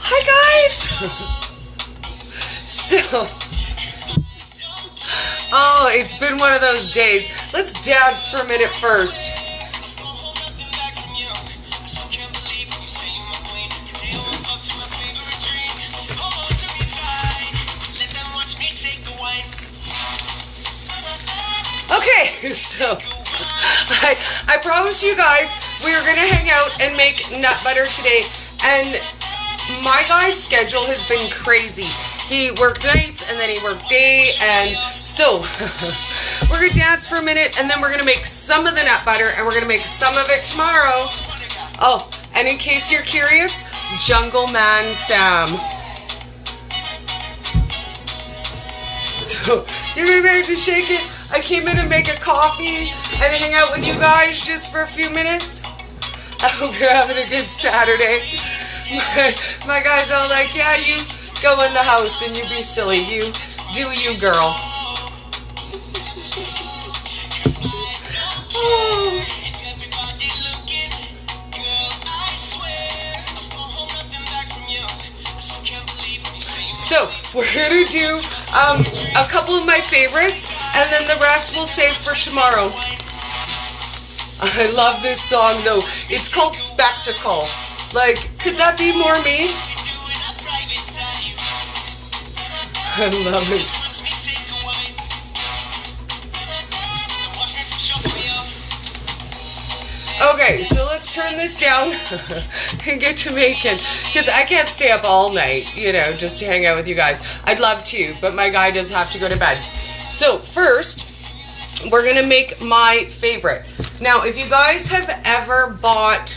Hi guys! So, oh, it's been one of those days. Let's dance for a minute first. Okay, so I promised you guys we were gonna hang out and make nut butter today, and my guy's schedule has been crazy. He worked nights and then he worked day, and so we're gonna dance for a minute and then we're gonna make some of the nut butter and we're gonna make some of it tomorrow. Oh, and in case you're curious, Jungle Man Sam. So you're ready to shake it. I came in to make a coffee and hang out with you guys just for a few minutes. I hope you're having a good Saturday. My guy's all like, yeah, you go in the house and you be silly. You do you, girl. Oh. So we're gonna do a couple of my favorites, and then the rest we'll save for tomorrow. I love this song though. It's called Spectacle. Like, could that be more me? I love it. Okay, so let's turn this down and get to making, because I can't stay up all night, you know, just to hang out with you guys. I'd love to, but my guy does have to go to bed. So first, we're gonna make my favorite. Now, if you guys have ever bought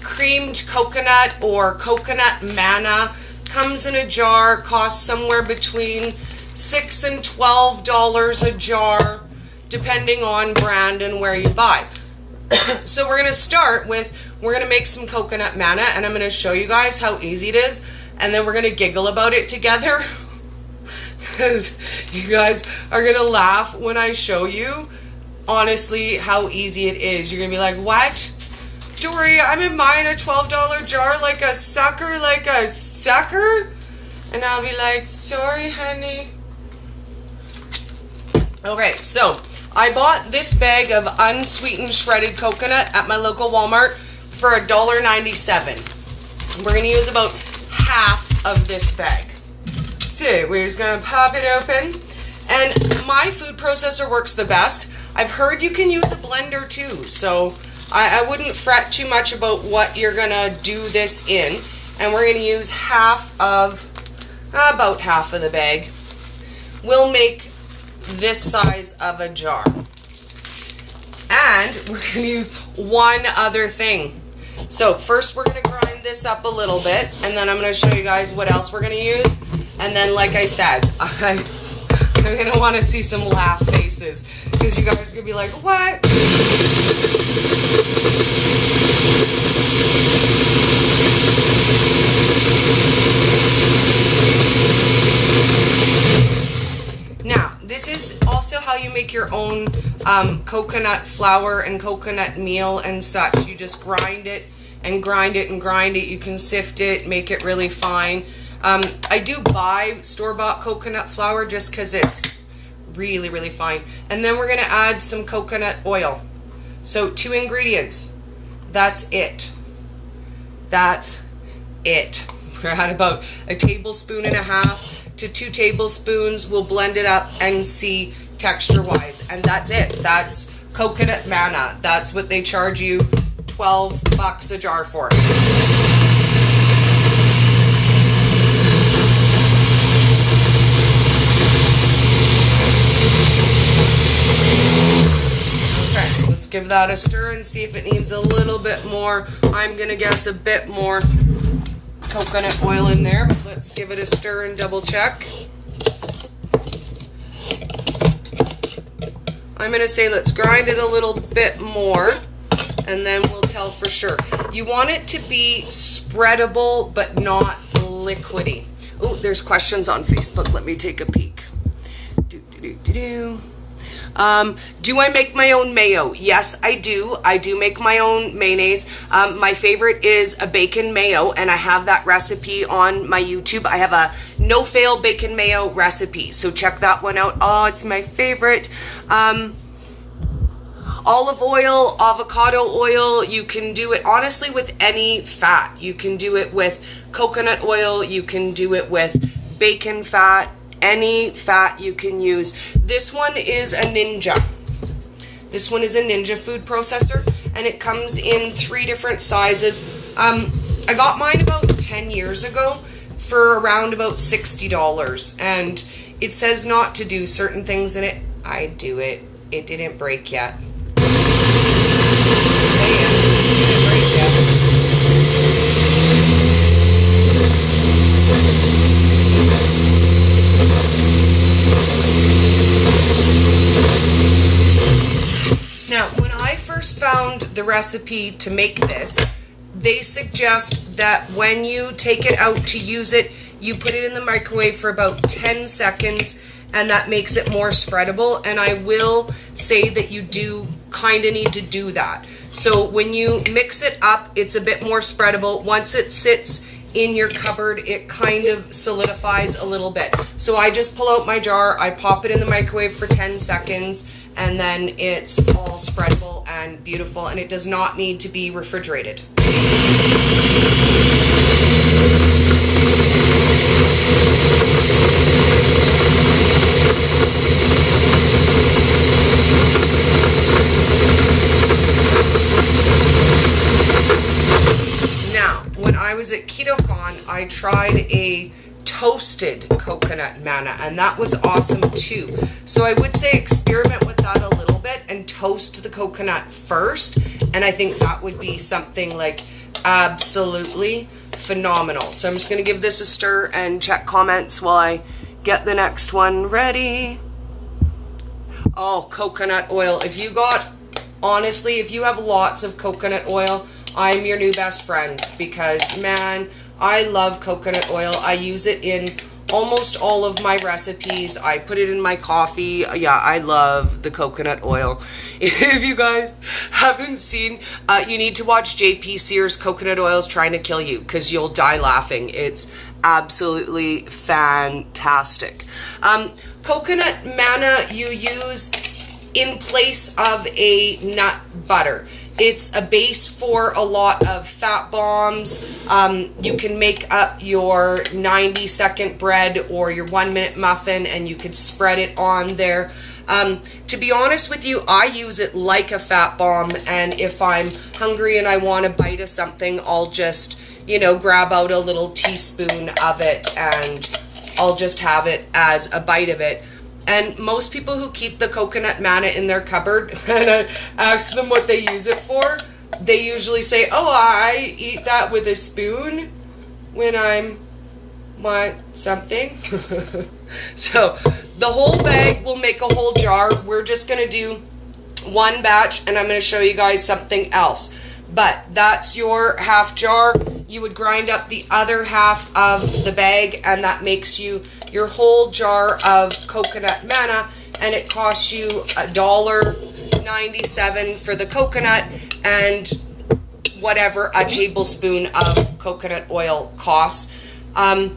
creamed coconut or coconut manna, comes in a jar, costs somewhere between $6 and $12 a jar, depending on brand and where you buy. So we're gonna start with, we're gonna make some coconut manna, and I'm gonna show you guys how easy it is, and then we're gonna giggle about it together, because you guys are gonna laugh when I show you, honestly, how easy it is. You're gonna be like, what? Dori, I'm in mine a $12 jar like a sucker? And I'll be like, sorry, honey. Okay, so I bought this bag of unsweetened shredded coconut at my local Walmart for $1.97. We're going to use about half of this bag. So we're just going to pop it open. And my food processor works the best. I've heard you can use a blender too, so I wouldn't fret too much about what you're going to do this in. And we're going to use about half of the bag. We'll make this size of a jar. And we're going to use one other thing. So first we're going to grind this up a little bit, and then I'm going to show you guys what else we're going to use. And then, like I said, I'm going to want to see some laugh faces, because you guys are going to be like, what? Now, this is also how you make your own coconut flour and coconut meal and such. You just grind it and grind it and grind it. You can sift it, make it really fine. I do buy store-bought coconut flour just because it's really, really fine. And then we're going to add some coconut oil. So 2 ingredients. That's it. That's it. We're at about 1.5 tablespoons to 2 tablespoons. We'll blend it up and see texture-wise. And that's it. That's coconut manna. That's what they charge you $12 a jar for. Okay, let's give that a stir and see if it needs a little bit more. I'm going to guess a bit more coconut oil in there. Let's give it a stir and double check. I'm going to say let's grind it a little bit more, and then we'll tell for sure. You want it to be spreadable but not liquidy. Oh, there's questions on Facebook. Let me take a peek. Do I make my own mayo? Yes, I do. I do make my own mayonnaise. My favorite is a bacon mayo, and I have that recipe on my YouTube. I have a no-fail bacon mayo recipe, so check that one out. Oh, it's my favorite. Olive oil, avocado oil, you can do it honestly with any fat. You can do it with coconut oil, you can do it with bacon fat, any fat you can use. This one is a Ninja. This one is a Ninja food processor, and it comes in 3 different sizes. I got mine about 10 years ago for around about $60, and it says not to do certain things in it. I do it. It didn't break yet. Now, when I first found the recipe to make this, they suggest that when you take it out to use it, you put it in the microwave for about 10 seconds, and that makes it more spreadable. And I will say that you do kind of need to do that. So when you mix it up, it's a bit more spreadable. Once it sits in your cupboard, it kind of solidifies a little bit. So I just pull out my jar, I pop it in the microwave for 10 seconds, and then it's all spreadable and beautiful, and it does not need to be refrigerated. Now, when I was at KetoCon, I tried a toasted coconut manna, and that was awesome too. So I would say experiment with that a little bit and toast the coconut first, and I think that would be something like absolutely phenomenal. So I'm just going to give this a stir and check comments while I get the next one ready. Oh, coconut oil. If you got, honestly, if you have lots of coconut oil, I'm your new best friend, because man, I love coconut oil. I use it in almost all of my recipes. I put it in my coffee. Yeah, I love the coconut oil. If you guys haven't seen, you need to watch JP Sears' Coconut Oil's Trying to Kill You, because you'll die laughing. It's absolutely fantastic. Coconut manna you use in place of a nut butter. It's a base for a lot of fat bombs. You can make up your 90-second bread or your 1-minute muffin, and you could spread it on there. To be honest with you, I use it like a fat bomb, and if I'm hungry and I want a bite of something, I'll just, you know, grab out a little teaspoon of it, and I'll just have it as a bite of it. And most people who keep the coconut manna in their cupboard, and I ask them what they use it for, they usually say, oh, I eat that with a spoon when I want something. So the whole bag will make a whole jar. We're just going to do one batch, and I'm going to show you guys something else. But that's your half jar. You would grind up the other half of the bag, and that makes you your whole jar of coconut manna, and it costs you $1.97 for the coconut, and whatever a tablespoon of coconut oil costs. I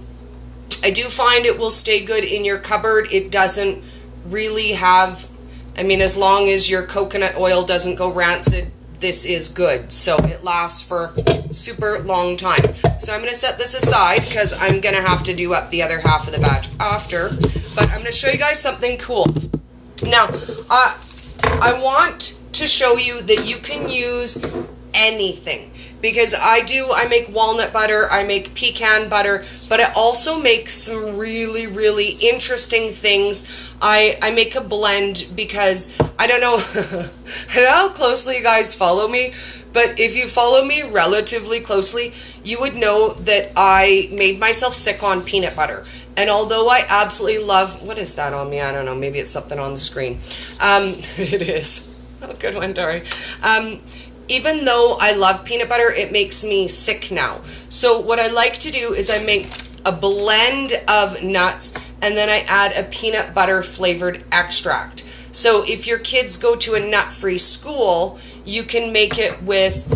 do find it will stay good in your cupboard. It doesn't really have, I mean, as long as your coconut oil doesn't go rancid, this is good. So it lasts for super long time. So I'm going to set this aside because I'm going to have to do up the other half of the batch after. But I'm going to show you guys something cool. Now, I want to show you that you can use anything. Because I make walnut butter, I make pecan butter, but I also make some really, really interesting things. I make a blend because, I don't know, I don't know how closely you guys follow me, but if you follow me relatively closely, you would know that I made myself sick on peanut butter. And although I absolutely love, what is that on me? I don't know, maybe it's something on the screen. It is. Oh, good one, Dori. Even though I love peanut butter, it makes me sick now. So what I like to do is I make a blend of nuts, and then I add a peanut butter flavored extract. So if your kids go to a nut-free school, you can make it with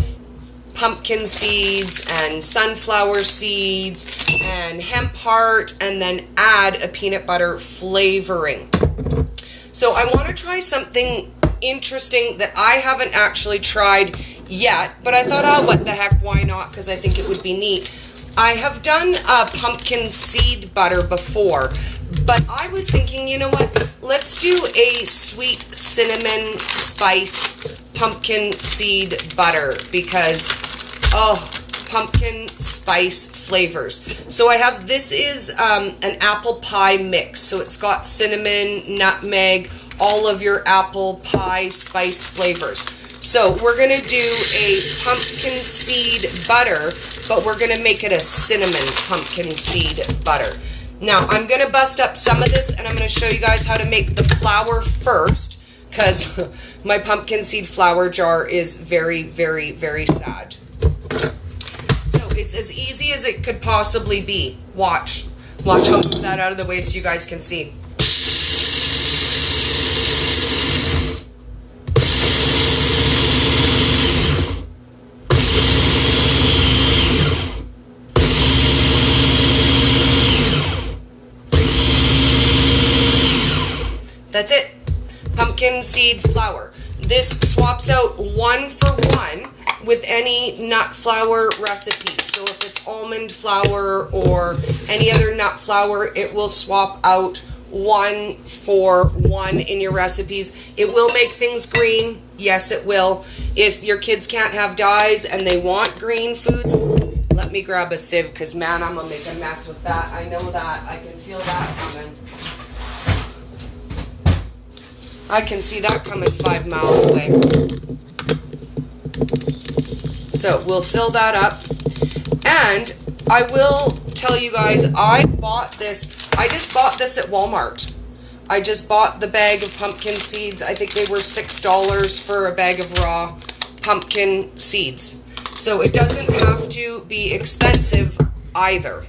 pumpkin seeds and sunflower seeds and hemp heart, and then add a peanut butter flavoring. So I want to try something interesting that I haven't actually tried yet, but I thought, oh, what the heck, why not? Because I think it would be neat. I have done a pumpkin seed butter before, but I was thinking, you know what, let's do a sweet cinnamon spice pumpkin seed butter, because, oh, pumpkin spice flavors. So I have, this is an apple pie mix, so it's got cinnamon, nutmeg, all of your apple pie spice flavors. So we're going to do a pumpkin seed butter, but we're going to make it a cinnamon pumpkin seed butter. Now I'm going to bust up some of this, and I'm going to show you guys how to make the flour first, because my pumpkin seed flour jar is very, very, very sad. So it's as easy as it could possibly be. Watch. Watch, I'll move that out of the way so you guys can see. That's it. Pumpkin seed flour. This swaps out 1 for 1 with any nut flour recipe. So if it's almond flour or any other nut flour, it will swap out 1 for 1 in your recipes. It will make things green. Yes, it will. If your kids can't have dyes and they want green foods, let me grab a sieve, because man, I'm going to make a mess with that. I know that. I can feel that coming. I can see that coming 5 miles away. So we'll fill that up. And I will tell you guys, I bought this. I just bought this at Walmart. I just bought the bag of pumpkin seeds. I think they were $6 for a bag of raw pumpkin seeds. So it doesn't have to be expensive either.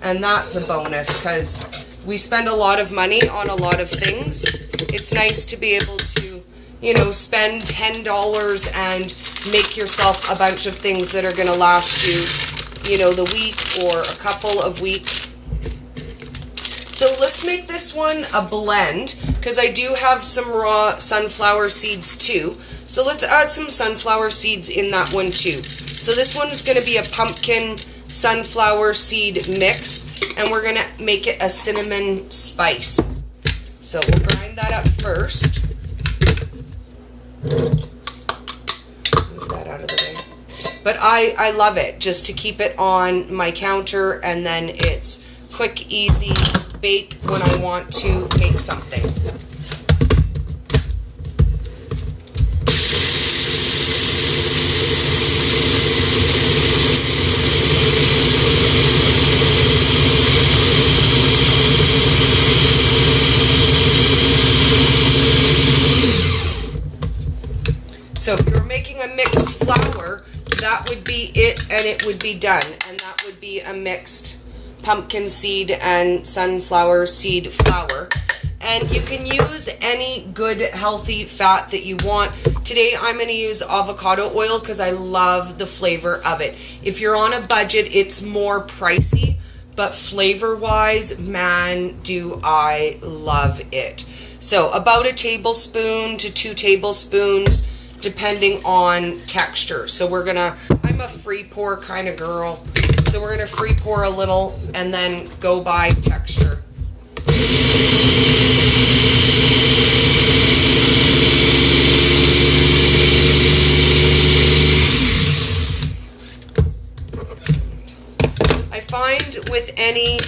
And that's a bonus, because we spend a lot of money on a lot of things. It's nice to be able to, you know, spend $10 and make yourself a bunch of things that are going to last you, you know, the week or a couple of weeks. So let's make this one a blend, because I do have some raw sunflower seeds too. So let's add some sunflower seeds in that one too. So this one is going to be a pumpkin sunflower seed mix, and we're going to make it a cinnamon spice. So we'll grind that up first. Move that out of the way. But I love it, just to keep it on my counter, and then it's quick, easy bake when I want to make something. So if you're making a mixed flour, that would be it, and it would be done. And that would be a mixed pumpkin seed and sunflower seed flour. And you can use any good healthy fat that you want. Today I'm going to use avocado oil because I love the flavor of it. If you're on a budget, it's more pricey, but flavor wise, man, do I love it. So about a tablespoon to 2 tablespoons, depending on texture. So we're gonna, I'm a free pour kind of girl, so we're gonna free pour a little and then go by texture. I find with any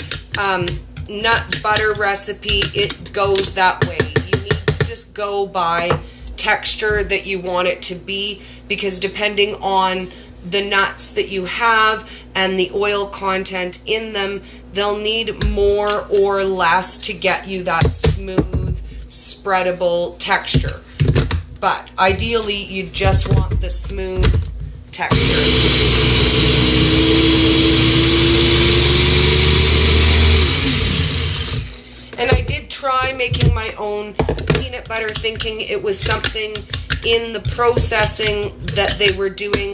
nut butter recipe, it goes that way. You need to just go by texture that you want it to be, because depending on the nuts that you have and the oil content in them, they'll need more or less to get you that smooth, spreadable texture. But ideally, you just want the smooth texture. And I did try try making my own peanut butter, thinking it was something in the processing that they were doing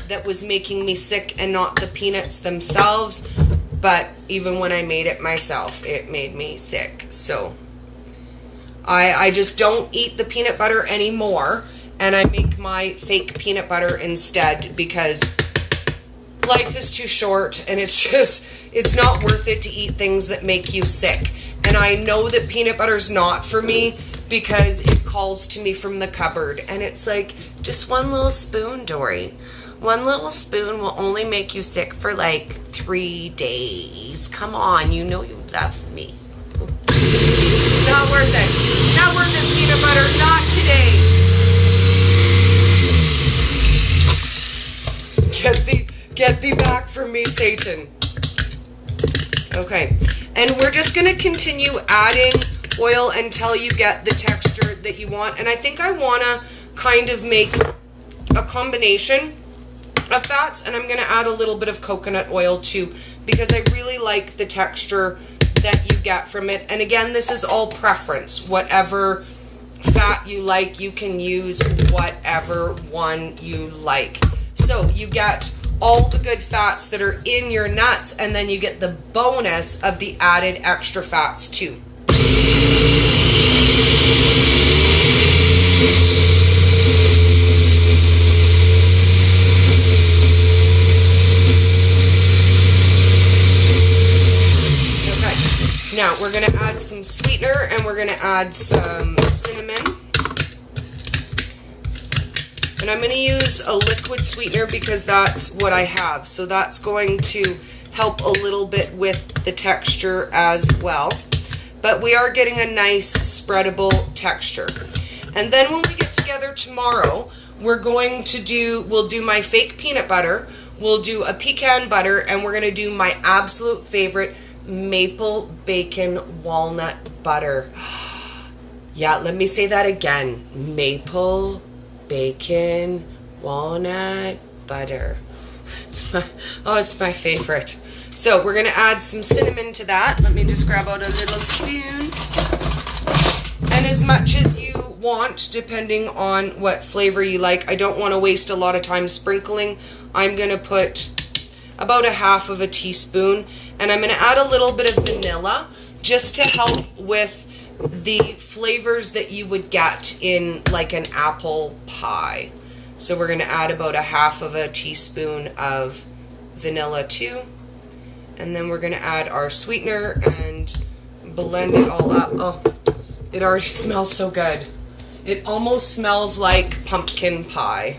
that was making me sick and not the peanuts themselves. But even when I made it myself, it made me sick. So I just don't eat the peanut butter anymore, and I make my fake peanut butter instead, because life is too short, and it's not worth it to eat things that make you sick. And I know that peanut butter's not for me, because it calls to me from the cupboard, and it's like, just one little spoon, Dori. One little spoon will only make you sick for like 3 days. Come on, you know you love me. Not worth it. Not worth it, peanut butter. Not today. Get thee back from me, Satan. Okay, and we're just going to continue adding oil until you get the texture that you want. And I think I want to kind of make a combination of fats, and I'm going to add a little bit of coconut oil too, because I really like the texture that you get from it. And again, this is all preference. Whatever fat you like, you can use whatever one you like. So you get all the good fats that are in your nuts, and then you get the bonus of the added extra fats too. Okay, now we're going to add some sweetener, and we're going to add some cinnamon. And I'm going to use a liquid sweetener because that's what I have. So that's going to help a little bit with the texture as well. But we are getting a nice spreadable texture. And then when we get together tomorrow, we'll do my fake peanut butter, we'll do a pecan butter, and we're going to do my absolute favorite maple bacon walnut butter. Yeah, let me say that again. Maple bacon walnut butter. It's my favorite. So we're going to add some cinnamon to that. Let me just grab out a little spoon. And as much as you want, depending on what flavor you like. I don't want to waste a lot of time sprinkling. I'm going to put about 1/2 teaspoon. And I'm going to add a little bit of vanilla just to help with the flavors that you would get in like an apple pie. So we're going to add about 1/2 teaspoon of vanilla too. And then we're going to add our sweetener and blend it all up. Oh, it already smells so good. It almost smells like pumpkin pie.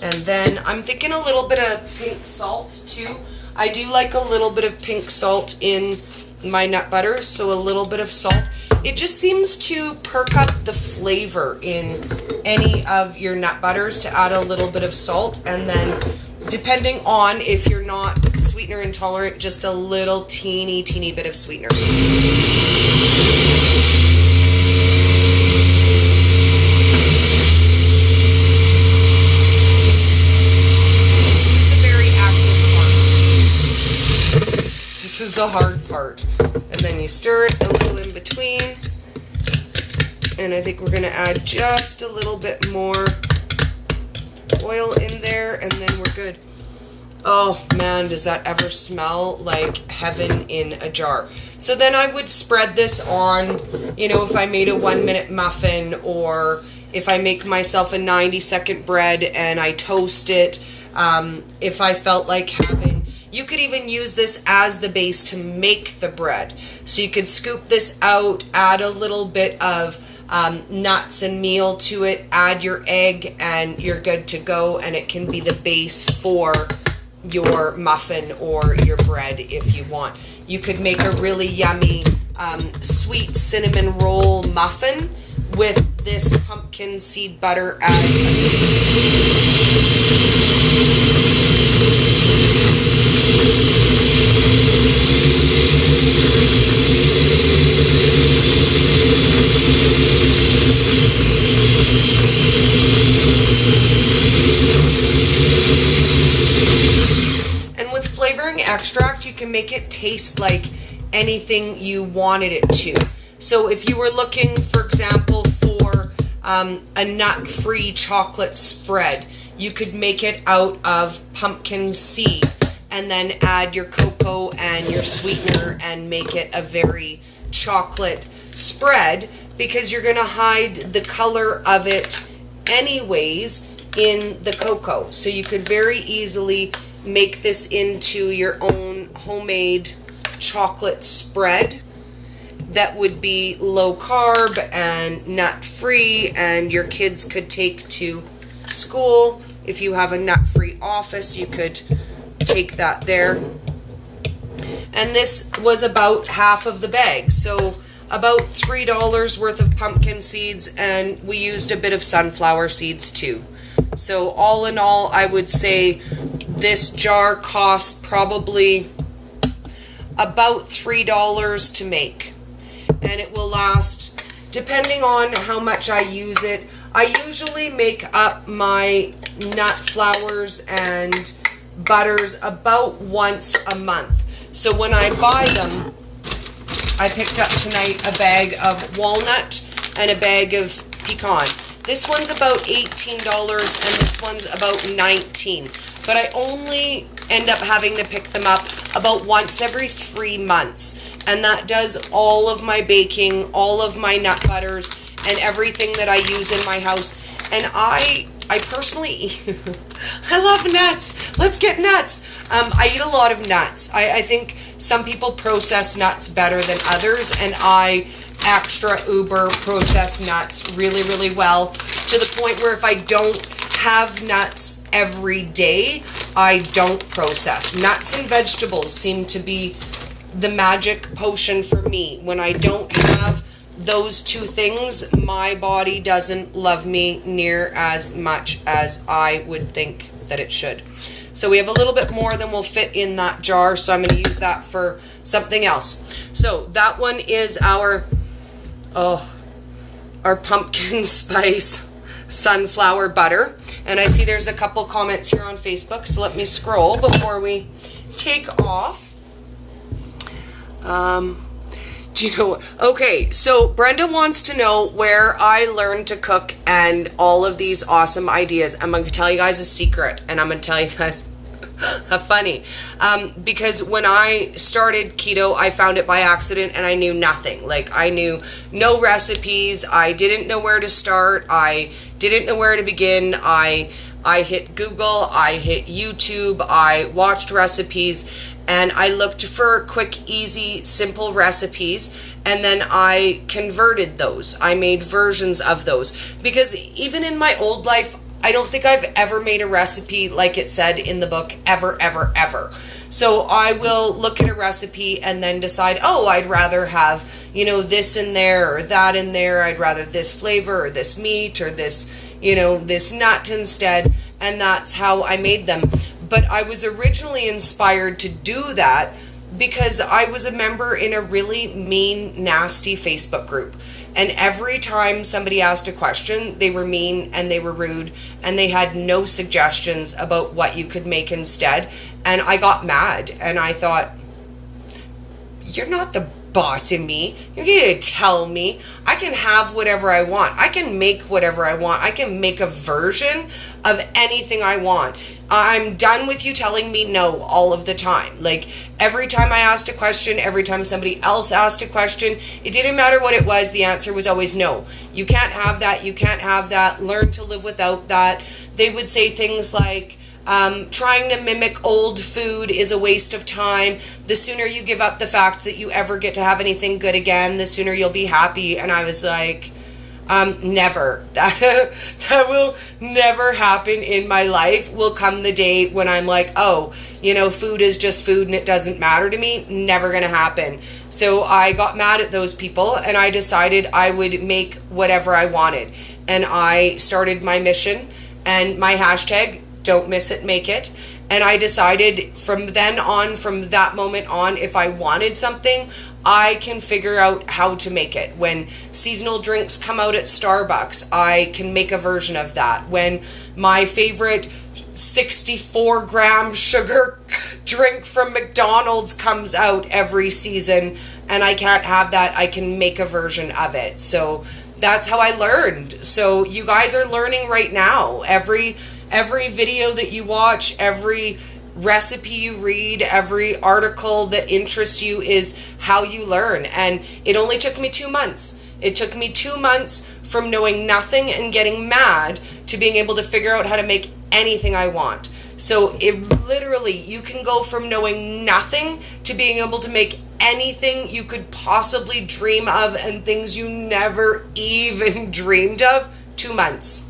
And then I'm thinking a little bit of pink salt too. I do like a little bit of pink salt in my nut butter, so a little bit of salt. It just seems to perk up the flavor in any of your nut butters to add a little bit of salt, and then depending on if you're not sweetener intolerant, just a little teeny bit of sweetener. This is the hard part. And then you stir it a little in between. And I think we're going to add just a little bit more oil in there, and then we're good. Oh man, does that ever smell like heaven in a jar. So then I would spread this on, you know, if I made a 1-minute muffin, or if I make myself a 90-second bread and I toast it, if I felt like having, you could even use this as the base to make the bread. So you could scoop this out, add a little bit of nuts and meal to it, add your egg, and you're good to go, and it can be the base for your muffin or your bread if you want. You could make a really yummy sweet cinnamon roll muffin with this pumpkin seed butter as a And with flavoring extract, you can make it taste like anything you wanted it to. So if you were looking, for example, for a nut-free chocolate spread, you could make it out of pumpkin seed and then add your cocoa and your sweetener and make it a very chocolate spread, because you're going to hide the color of it anyways in the cocoa. So you could very easily make this into your own homemade chocolate spread that would be low carb and nut free, and your kids could take to school. If you have a nut free office, you could take that there. And this was about half of the bag, so about $3 worth of pumpkin seeds, and we used a bit of sunflower seeds too. So all in all, I would say this jar cost probably about $3 to make, and it will last, depending on how much I use it. I usually make up my nut flours and butters about once a month. So when I buy them, I picked up tonight a bag of walnut and a bag of pecan. This one's about $18 and this one's about $19. But I only end up having to pick them up about once every 3 months. And that does all of my baking, all of my nut butters, and everything that I use in my house. And I personally, I love nuts. Let's get nuts. I eat a lot of nuts. I think some people process nuts better than others, and I extra uber process nuts really, really well, to the point where if I don't have nuts every day, I don't process. Nuts and vegetables seem to be the magic potion for me. When I don't have those two things, my body doesn't love me near as much as I would think that it should. So we have a little bit more than will fit in that jar, so I'm going to use that for something else. So that one is our pumpkin spice sunflower butter. And I see there's a couple comments here on Facebook, so let me scroll before we take off. Do you know what? Okay, so Brenda wants to know where I learned to cook and all of these awesome ideas. I'm going to tell you guys a secret, and I'm going to tell you guys a funny. Because when I started keto, I found it by accident and I knew nothing. Like, I knew no recipes. I didn't know where to start. I didn't know where to begin. I hit Google. I hit YouTube. I watched recipes. And I looked for quick, easy, simple recipes, and then I converted those. I made versions of those. Because even in my old life, I don't think I've ever made a recipe like it said in the book, ever, ever, ever. So I will look at a recipe and then decide, oh, I'd rather have, this in there or that in there. I'd rather this flavor or this meat or this, this nut instead. And that's how I made them. But I was originally inspired to do that because I was a member in a really mean, nasty Facebook group. And every time somebody asked a question, they were mean and they were rude and they had no suggestions about what you could make instead. And I got mad and I thought, you're not the boss of me. You're going to tell me I can have whatever I want. I can make whatever I want. I can make a version of anything I want. I'm done with you telling me no all of the time. Like, every time I asked a question, every time somebody else asked a question, it didn't matter what it was, the answer was always no. You can't have that, you can't have that, learn to live without that. They would say things like, trying to mimic old food is a waste of time. The sooner you give up the fact that you ever get to have anything good again, the sooner you'll be happy. And I was like, never. That will never happen in my life. Will come the day when I'm like, oh, food is just food and it doesn't matter to me. Never gonna happen. So I got mad at those people and I decided I would make whatever I wanted. And I started my mission and my hashtag, don't miss it, make it. And I decided from then on, from that moment on, if I wanted something, I can figure out how to make it. When seasonal drinks come out at Starbucks, I can make a version of that. When my favorite 64-gram sugar drink from McDonald's comes out every season and I can't have that, I can make a version of it. So that's how I learned. So you guys are learning right now. Every video that you watch, every recipe you read, every article that interests you is how you learn. And it only took me 2 months. It took me 2 months from knowing nothing and getting mad to being able to figure out how to make anything I want. So it literally, you can go from knowing nothing to being able to make anything you could possibly dream of and things you never even dreamed of. 2 months.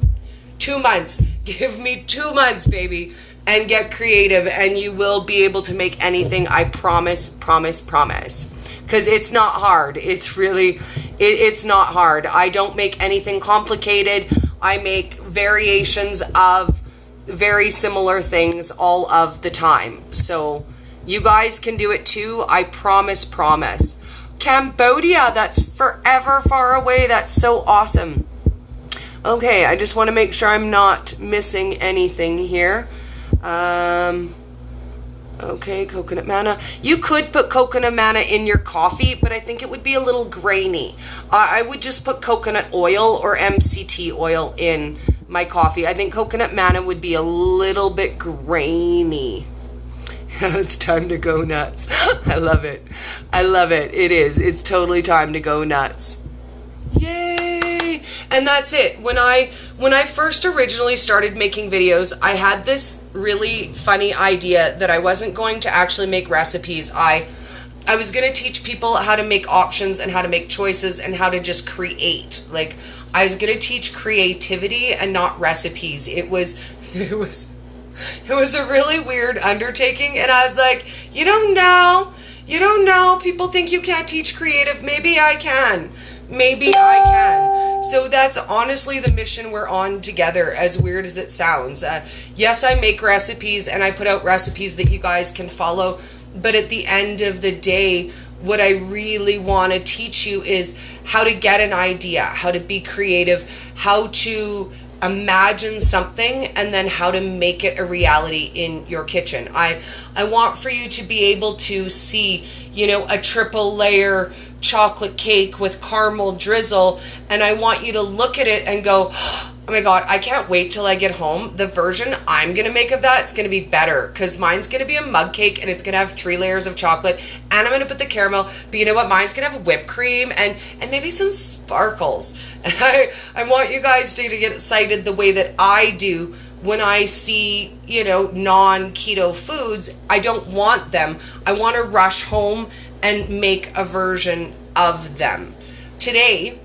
2 months. Give me 2 months, baby, and get creative, and you will be able to make anything. I promise, promise, promise. Because it's not hard. It's really, it's not hard. I don't make anything complicated. I make variations of very similar things all of the time. So you guys can do it too. I promise, promise. Cambodia, that's forever far away. That's so awesome. Okay, I just want to make sure I'm not missing anything here. Okay, coconut manna. You could put coconut manna in your coffee, but I think it would be a little grainy. I would just put coconut oil or MCT oil in my coffee. I think coconut manna would be a little bit grainy. It's time to go nuts. I love it. I love it. It is. It's totally time to go nuts. Yay! And that's it. When I first originally started making videos, I had this really funny idea that I wasn't going to actually make recipes. I was going to teach people how to make options and how to make choices and how to just create. Like, I was going to teach creativity and not recipes. It was a really weird undertaking, and I was like, you don't know. People think you can't teach creative. Maybe I can. So that's honestly the mission we're on together, as weird as it sounds. Yes, I make recipes and I put out recipes that you guys can follow, but at the end of the day, what I really want to teach you is how to get an idea, how to be creative, how to imagine something, and then how to make it a reality in your kitchen. I want for you to be able to see, a triple layer chocolate cake with caramel drizzle, and I want you to look at it and go, oh my god, I can't wait till I get home. The version I'm gonna make of that is gonna be better, because mine's gonna be a mug cake and it's gonna have 3 layers of chocolate, and I'm gonna put the caramel, but you know what, mine's gonna have whipped cream and maybe some sparkles. And I want you guys to get excited the way that I do when I see, non-keto foods. I don't want them. I want to rush home and make a version of them. Today,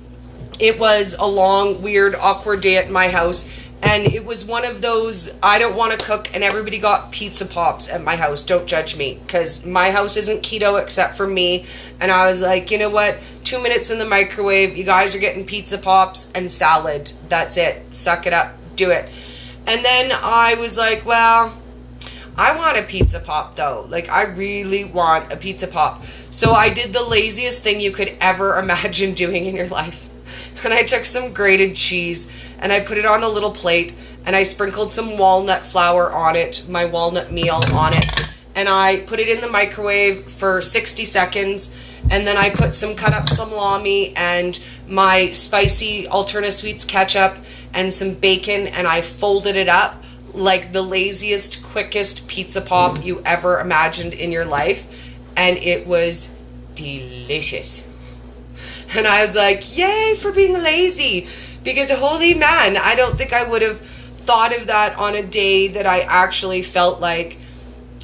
it was a long, weird, awkward day at my house, and it was one of those, I don't want to cook, and everybody got pizza pops at my house. Don't judge me, because my house isn't keto except for me, and I was like, you know what, 2 minutes in the microwave, you guys are getting pizza pops and salad. That's it. Suck it up. Do it. And then I was like, well, I want a pizza pop though. Like, I really want a pizza pop. So I did the laziest thing you could ever imagine doing in your life. And I took some grated cheese and I put it on a little plate and I sprinkled some walnut flour on it, my walnut meal on it. And I put it in the microwave for 60 seconds. And then I put some cut up salami and my spicy Alterna Sweets ketchup and some bacon, and I folded it up like the laziest, quickest pizza pop you ever imagined in your life, and it was delicious. And I was like, yay for being lazy, because holy man, I don't think I would have thought of that on a day that I actually felt like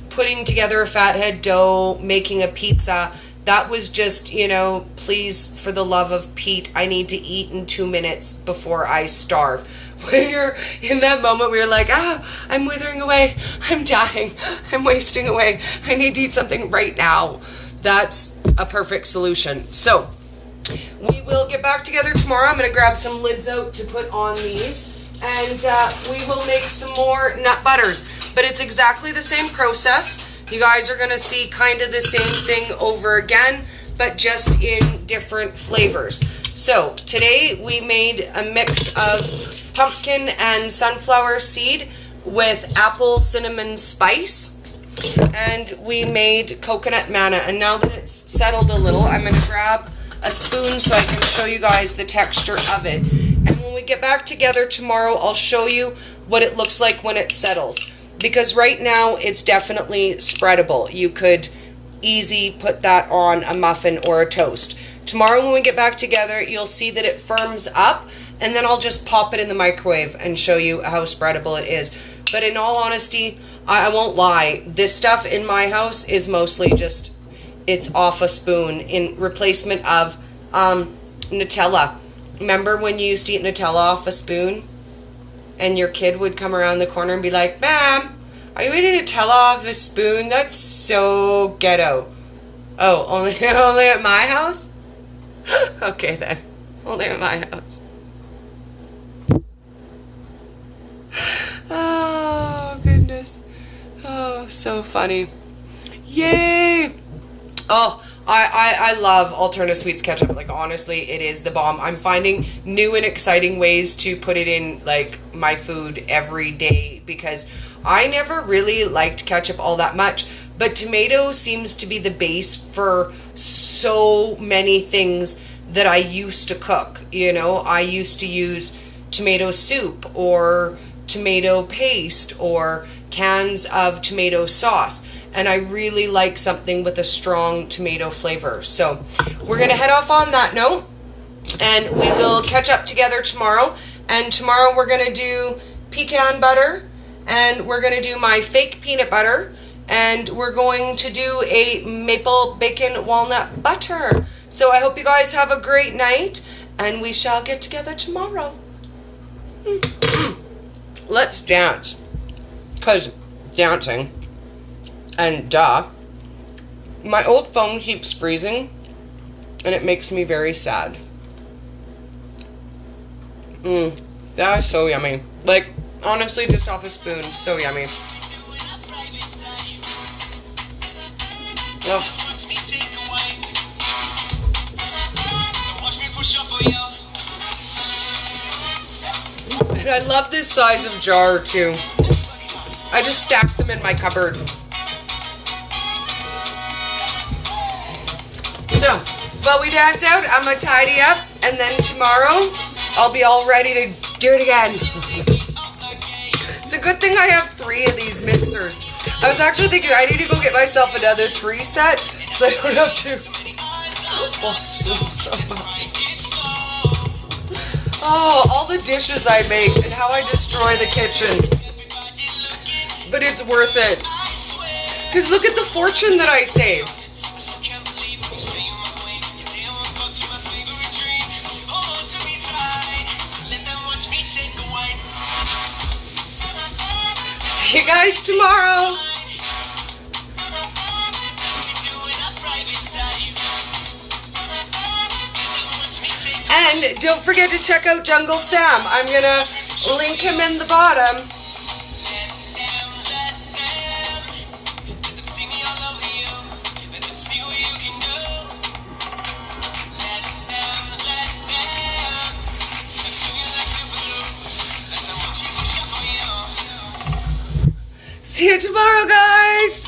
putting together a fathead dough, making a pizza. That was just, please, for the love of Pete, I need to eat in 2 minutes before I starve. When you're in that moment where you're like, I'm withering away, I'm dying, I'm wasting away, I need to eat something right now. That's a perfect solution. So, we will get back together tomorrow. I'm going to grab some lids out to put on these. And we will make some more nut butters. But it's exactly the same process. You guys are going to see kind of the same thing over again. but just in different flavors. So today we made a mix of pumpkin and sunflower seed with apple cinnamon spice. And we made coconut manna. And now that it's settled a little, I'm going to grab a spoon so I can show you guys the texture of it. And when we get back together tomorrow, I'll show you what it looks like when it settles. Because right now, it's definitely spreadable. You could easy put that on a muffin or a toast. Tomorrow when we get back together, you'll see that it firms up. And then I'll just pop it in the microwave and show you how spreadable it is. But in all honesty, I won't lie, this stuff in my house is mostly just, it's off a spoon in replacement of Nutella. Remember when you used to eat Nutella off a spoon? And your kid would come around the corner and be like, "Ma'am, are you eating Nutella off a spoon? That's so ghetto." Oh, only at my house? Okay then, only at my house. Oh, goodness. Oh, so funny. Yay! Oh, I love Alterna Sweets ketchup. Like, honestly, it is the bomb. I'm finding new and exciting ways to put it in, like, my food every day because I never really liked ketchup all that much. But tomato seems to be the base for so many things that I used to cook. You know, I used to use tomato soup or tomato paste or cans of tomato sauce, and I really like something with a strong tomato flavor. So we're gonna head off on that note, and we will catch up together tomorrow. And tomorrow we're gonna do pecan butter, and we're gonna do my fake peanut butter, and we're going to do a maple bacon walnut butter. So I hope you guys have a great night, and we shall get together tomorrow. Let's dance, because dancing, and my old phone keeps freezing, and it makes me very sad. That is so yummy. Like, honestly, just off a spoon, so yummy. Oh. And I love this size of jar too. I just stacked them in my cupboard. So, while we dance out, I'm gonna tidy up, and then tomorrow I'll be all ready to do it again. It's a good thing I have 3 of these mixers. I was actually thinking I need to go get myself another 3 set so I don't have to so much. Oh, all the dishes I make and how I destroy the kitchen. But it's worth it. Because look at the fortune that I save. See you guys tomorrow. And don't forget to check out Jungle Sam. I'm going to link him in the bottom. See you tomorrow, guys.